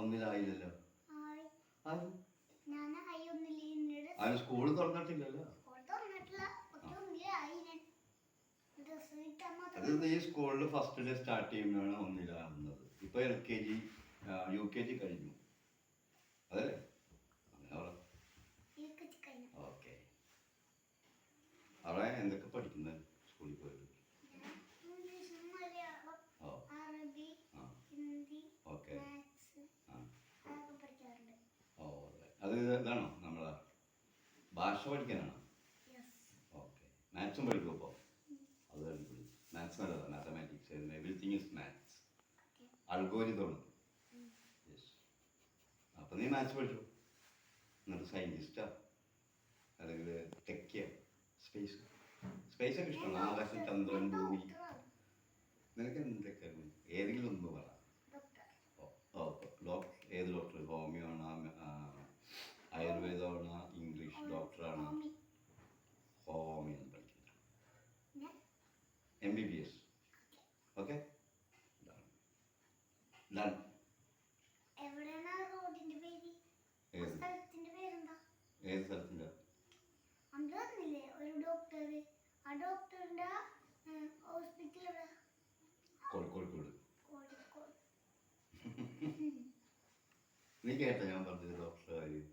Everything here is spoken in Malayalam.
ഒന്നിലായില്ലല്ലോ. ആയി. അത് ഞാൻ ആയി ഒന്നില്ല എന്നോട് അതിന് സ്കൂൾ തുറന്നിട്ടില്ലല്ലോ. സ്കൂൾ തുറന്നിട്ടില്ല. പക്ഷെ ഒന്നില്ല ആയി ഞാൻ. ഡ്രസ്സ് കിട്ടാൻ അത് മാത്രം. ഈ സ്കൂളിൽ ഫസ്റ്റ് ഡേ സ്റ്റാർട്ട് ചെയ്യുമ്പോഴാണ് ഒന്നിലാകുന്നത്. ഇപ്പോൾ LKG UKG കഴിഞ്ഞു അതല്ലേ? അങ്ങനെ കഴിഞ്ഞു. ഓക്കെ. അവിടെ എന്തൊക്കെ പഠിക്കുന്നത് സ്കൂളിൽ പോയിട്ട്? ഇംഗ്ലീഷ്, മലയാളം, ഓ അറബി, ആ ഹിന്ദി, ഓക്കെ. മാത്സ് ആ അതൊക്കെ പഠിക്കാറുണ്ട്. ഓ അതെ. അത് ഇതാണോ നമ്മളെ ഭാഷ പഠിക്കാനാണോ? യെസ്. ഓക്കെ. മാത്സും പഠിക്കും അപ്പോൾ? അത് അടിപൊളി. മാത്സ് നല്ലതാണ്. Mathematics everything is maths. Okay. അൽഗോരിതമാണ്. യെസ്. അപ്പോൾ നീ മാത്സ് പഠിച്ചു എന്നിട്ട് സയൻറ്റിസ്റ്റാ അല്ലെങ്കിൽ ടെക്കിയാ? സ്പേസൊക്കെ ഇഷ്ടമാണ്? ആകാശം, ചന്ദ്രൻ, ഭൂമി. നിനക്ക് എന്തൊക്കെയാണ്? ഏതെങ്കിലും ഒന്ന് പറ. ഏത് ഡോക്ടർ? ഹോമിയോ ആണോ, ആയുർവേദമാണോ, ഇംഗ്ലീഷ് ഡോക്ടറാണോ? ഹോമിയോ പഠിക്കുന്നത്. MBBS. ഓക്കെ. എവിടെയാണ് റോഡിന്റെ പേര്? സ്ഥലത്തിന്റെ പേരെന്താ? ഏത് സ്ഥലത്തിൻ്റെ? അന്ന് പറഞ്ഞില്ലേ ഒരു ഡോക്ടർ, ആ ഡോക്ടറിന്റെ ഹോസ്പിറ്റൽ എവിടെ? കോഴിക്കോട്. കോഴിക്കോട്. നീ കേട്ടോ ഞാൻ പറഞ്ഞത് ഡോക്ടർ കാര്യം?